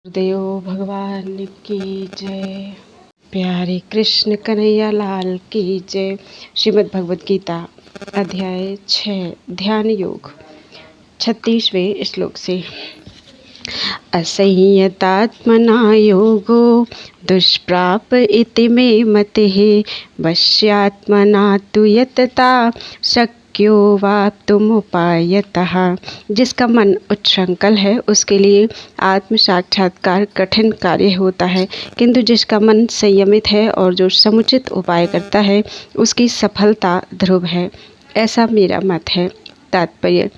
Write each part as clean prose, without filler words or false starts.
देव भगवान की जय। प्यारे कृष्ण कन्हैया लाल की जय। श्रीमद् भगवद गीता अध्याय 6 ध्यान योग 36वें श्लोक से। असंयतात्मना योगो दुष्प्राप इति मे मतिः वश्यात्मना तु यतता शक्यो वाप्तुमुपायतः। जिसका मन उच्छृंखल है उसके लिए आत्म साक्षात्कार कठिन कार्य होता है, किंतु जिसका मन संयमित है और जो समुचित उपाय करता है उसकी सफलता ध्रुव है। ऐसा मेरा मत है। तात्पर्य: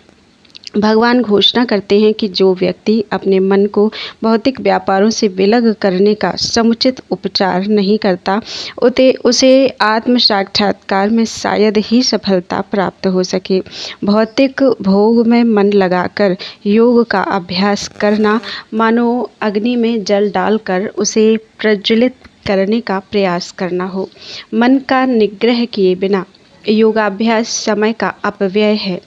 भगवान घोषणा करते हैं कि जो व्यक्ति अपने मन को भौतिक व्यापारों से विलग करने का समुचित उपचार नहीं करता उसे आत्म साक्षात्कार में शायद ही सफलता प्राप्त हो सके। भौतिक भोग में मन लगाकर योग का अभ्यास करना मानो अग्नि में जल डालकर उसे प्रज्वलित करने का प्रयास करना हो। मन का निग्रह किए बिना योगाभ्यास समय का अपव्यय है।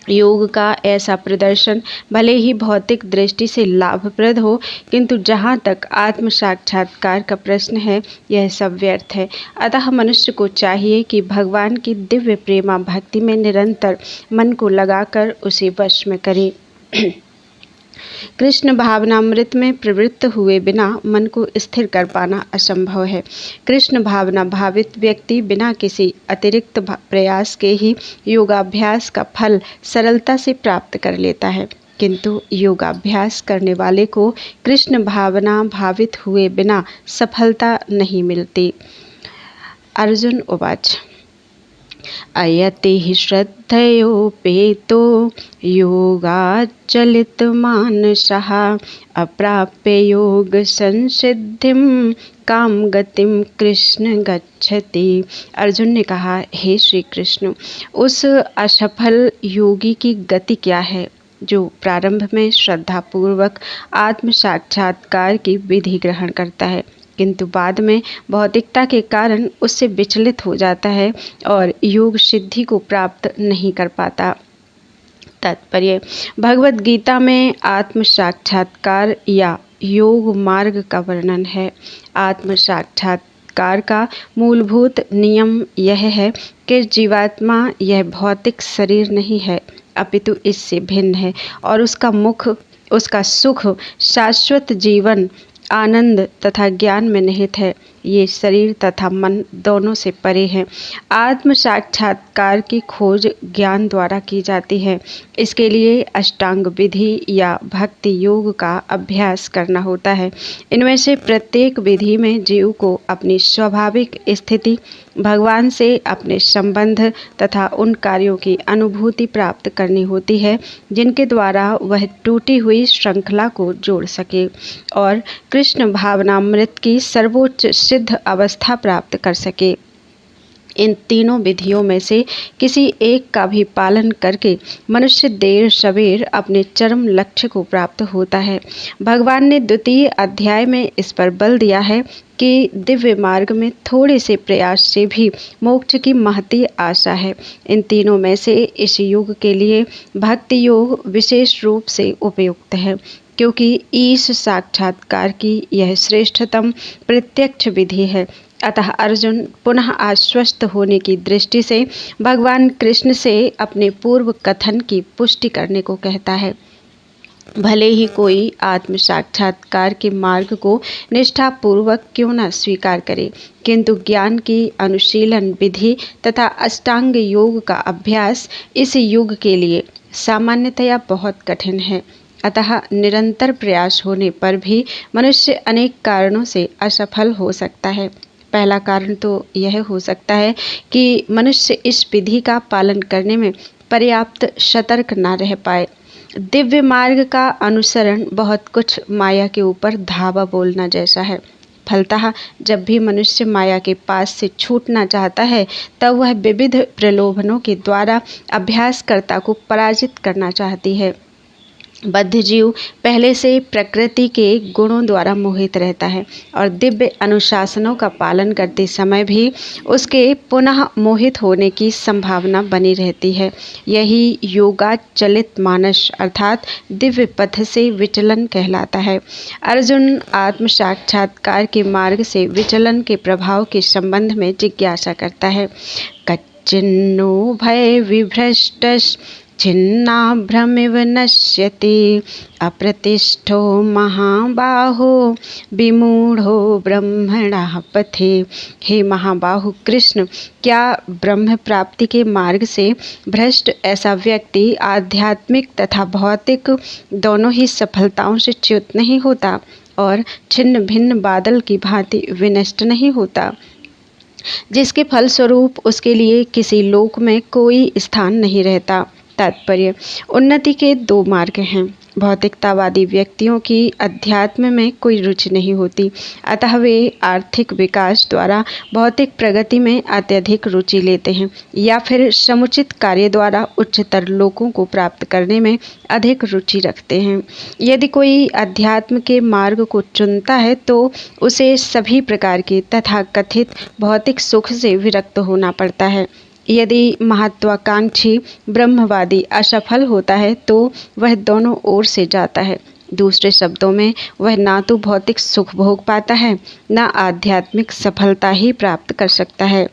योग का ऐसा प्रदर्शन भले ही भौतिक दृष्टि से लाभप्रद हो, किंतु जहाँ तक आत्म साक्षात्कार का प्रश्न है यह सब व्यर्थ है। अतः मनुष्य को चाहिए कि भगवान की दिव्य प्रेमा भक्ति में निरंतर मन को लगाकर उसे वश में करे। कृष्ण भावनामृत में प्रवृत्त हुए बिना मन को स्थिर कर पाना असंभव है। कृष्ण भावना भावित व्यक्ति बिना किसी अतिरिक्त प्रयास के ही योगाभ्यास का फल सरलता से प्राप्त कर लेता है, किंतु योगाभ्यास करने वाले को कृष्ण भावना भावित हुए बिना सफलता नहीं मिलती। अर्जुन उवाच: अयति श्रद्धयोपेतो योगाच्चलितमानसः अप्राप्य योग संसिद्धिं काम गतिम कृष्ण गच्छति। अर्जुन ने कहा, हे श्री कृष्ण, उस असफल योगी की गति क्या है जो प्रारंभ में श्रद्धापूर्वक आत्म साक्षात्कार की विधि ग्रहण करता है, किंतु बाद में भौतिकता के कारण उससे विचलित हो जाता है और योग सिद्धि को प्राप्त नहीं कर पाता। तात्पर्य: भगवद गीता में आत्म साक्षात्कार या योग मार्ग का वर्णन है। आत्म साक्षात्कार का मूलभूत नियम यह है कि जीवात्मा यह भौतिक शरीर नहीं है, अपितु इससे भिन्न है और उसका सुख शाश्वत जीवन, आनंद तथा ज्ञान में निहित है। ये शरीर तथा मन दोनों से परे हैं। आत्म साक्षात्कार की खोज ज्ञान द्वारा की जाती है। इसके लिए अष्टांग विधि या भक्ति योग का अभ्यास करना होता है। इनमें से प्रत्येक विधि में जीव को अपनी स्वाभाविक स्थिति, भगवान से अपने संबंध तथा उन कार्यों की अनुभूति प्राप्त करनी होती है जिनके द्वारा वह टूटी हुई श्रृंखला को जोड़ सके और कृष्ण भावनामृत की सर्वोच्च सिद्ध अवस्था प्राप्त कर सके। इन तीनों विधियों में से किसी एक का भी पालन करके मनुष्य देर सवेर अपने चरम लक्ष्य को प्राप्त होता है। भगवान ने द्वितीय अध्याय में इस पर बल दिया है कि दिव्य मार्ग में थोड़े से प्रयास से भी मोक्ष की महती आशा है। इन तीनों में से इस युग के लिए भक्ति योग विशेष रूप से उपयुक्त है, क्योंकि ईश साक्षात्कार की यह श्रेष्ठतम प्रत्यक्ष विधि है। अतः अर्जुन पुनः आश्वस्त होने की दृष्टि से भगवान कृष्ण से अपने पूर्व कथन की पुष्टि करने को कहता है। भले ही कोई आत्म साक्षात्कार के मार्ग को निष्ठापूर्वक क्यों न स्वीकार करे, किंतु ज्ञान की अनुशीलन विधि तथा अष्टांग योग का अभ्यास इस युग के लिए सामान्यतया बहुत कठिन है। अतः निरंतर प्रयास होने पर भी मनुष्य अनेक कारणों से असफल हो सकता है। पहला कारण तो यह हो सकता है कि मनुष्य इस विधि का पालन करने में पर्याप्त सतर्क न रह पाए। दिव्य मार्ग का अनुसरण बहुत कुछ माया के ऊपर धावा बोलना जैसा है। फलतः जब भी मनुष्य माया के पास से छूटना चाहता है तब वह विविध प्रलोभनों के द्वारा अभ्यासकर्ता को पराजित करना चाहती है। बद्ध जीव पहले से प्रकृति के गुणों द्वारा मोहित रहता है और दिव्य अनुशासनों का पालन करते समय भी उसके पुनः मोहित होने की संभावना बनी रहती है। यही योगाचलित मानस अर्थात दिव्य पथ से विचलन कहलाता है। अर्जुन आत्म साक्षात्कार के मार्ग से विचलन के प्रभाव के संबंध में जिज्ञासा करता है। कच्चिन्नो भय विभ्रष्ट छिन्नाभ्रमिव नश्यति अप्रतिष्ठो महाबाहो विमूढ़ो ब्रह्मणः पथे। हे महाबाहु कृष्ण, क्या ब्रह्म प्राप्ति के मार्ग से भ्रष्ट ऐसा व्यक्ति आध्यात्मिक तथा भौतिक दोनों ही सफलताओं से च्युत नहीं होता और छिन्न भिन्न बादल की भांति विनष्ट नहीं होता, जिसके फलस्वरूप उसके लिए किसी लोक में कोई स्थान नहीं रहता। तात्पर्य: उन्नति के दो मार्ग हैं। भौतिकतावादी व्यक्तियों की अध्यात्म में कोई रुचि नहीं होती, अतः वे आर्थिक विकास द्वारा भौतिक प्रगति में अत्यधिक रुचि लेते हैं या फिर समुचित कार्य द्वारा उच्चतर लोकों को प्राप्त करने में अधिक रुचि रखते हैं। यदि कोई अध्यात्म के मार्ग को चुनता है तो उसे सभी प्रकार के तथाकथित भौतिक सुख से विरक्त होना पड़ता है। यदि महत्वाकांक्षी ब्रह्मवादी असफल होता है तो वह दोनों ओर से जाता है। दूसरे शब्दों में, वह ना तो भौतिक सुख भोग पाता है, ना आध्यात्मिक सफलता ही प्राप्त कर सकता है।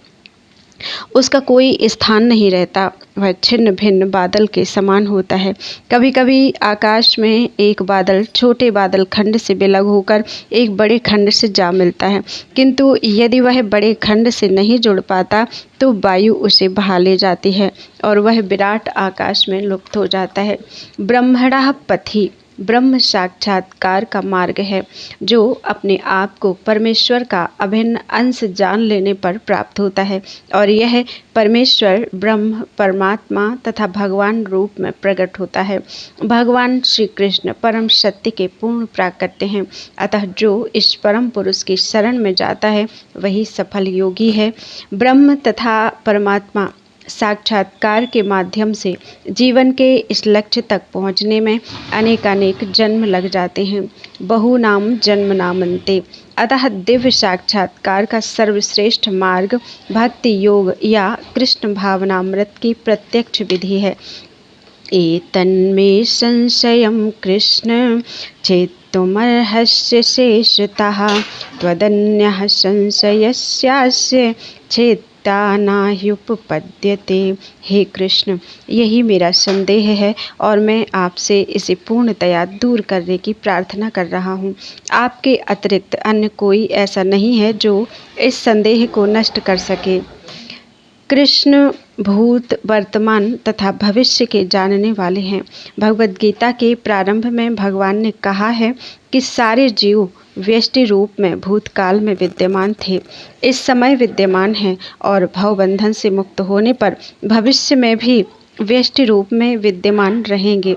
उसका कोई स्थान नहीं रहता, वह छिन्न भिन्न बादल के समान होता है। कभी कभी आकाश में एक बादल छोटे बादल खंड से विलग होकर एक बड़े खंड से जा मिलता है, किंतु यदि वह बड़े खंड से नहीं जुड़ पाता तो वायु उसे बहा ले जाती है और वह विराट आकाश में लुप्त हो जाता है। ब्रह्मणः पथि ब्रह्म साक्षात्कार का मार्ग है, जो अपने आप को परमेश्वर का अभिन्न अंश जान लेने पर प्राप्त होता है और यह परमेश्वर ब्रह्म परमात्मा तथा भगवान रूप में प्रकट होता है। भगवान श्री कृष्ण परम सत्य के पूर्ण प्राकट्य हैं, अतः जो इस परम पुरुष की शरण में जाता है वही सफल योगी है। ब्रह्म तथा परमात्मा साक्षात्कार के माध्यम से जीवन के इस लक्ष्य तक पहुँचने में अनेकानेक जन्म लग जाते हैं। बहुनाम जन्म नामन्ते। अतः दिव्य साक्षात्कार का सर्वश्रेष्ठ मार्ग भक्ति योग या कृष्ण भावनामृत की प्रत्यक्ष विधि है। एतन्मे संशयं कृष्ण चेत्तुमर्हस्य शेषतः त्वदन्यः संशयस्यास्य नाह्युपपद्यते। हे कृष्ण, यही मेरा संदेह है और मैं आपसे इसे पूर्णतया दूर करने की प्रार्थना कर रहा हूँ। आपके अतिरिक्त अन्य कोई ऐसा नहीं है जो इस संदेह को नष्ट कर सके। कृष्ण भूत वर्तमान तथा भविष्य के जानने वाले हैं। भगवद गीता के प्रारंभ में भगवान ने कहा है कि सारे जीव व्यष्टि रूप में भूतकाल में विद्यमान थे, इस समय विद्यमान हैं और भवबंधन से मुक्त होने पर भविष्य में भी व्यष्टि रूप में विद्यमान रहेंगे।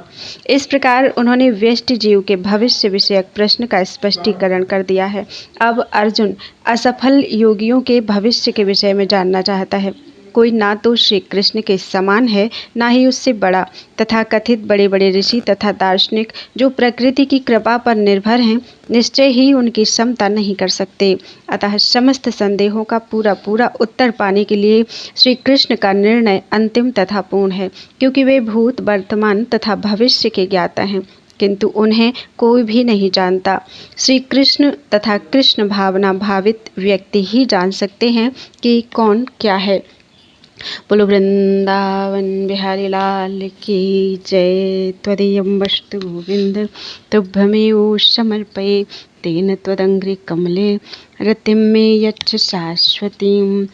इस प्रकार उन्होंने व्यष्टि जीव के भविष्य विषयक प्रश्न का स्पष्टीकरण कर दिया है। अब अर्जुन असफल योगियों के भविष्य के विषय में जानना चाहता है। कोई ना तो श्री कृष्ण के समान है, ना ही उससे बड़ा। तथा कथित बड़े बड़े ऋषि तथा दार्शनिक जो प्रकृति की कृपा पर निर्भर हैं, निश्चय ही उनकी समता नहीं कर सकते। अतः समस्त संदेहों का पूरा उत्तर पाने के लिए श्री कृष्ण का निर्णय अंतिम तथा पूर्ण है, क्योंकि वे भूत वर्तमान तथा भविष्य के ज्ञाता हैं, किंतु उन्हें कोई भी नहीं जानता। श्री कृष्ण तथा कृष्ण भावना भावित व्यक्ति ही जान सकते हैं कि कौन क्या है। बोलो वृंदावन बिहारी लाल की जय। त्वदीयं वस्तु गोविंद तुभ्यमेव समर्पये, तेन त्वदङ्घ्रि कमले रतिं मे यच्छ शाश्वतीं।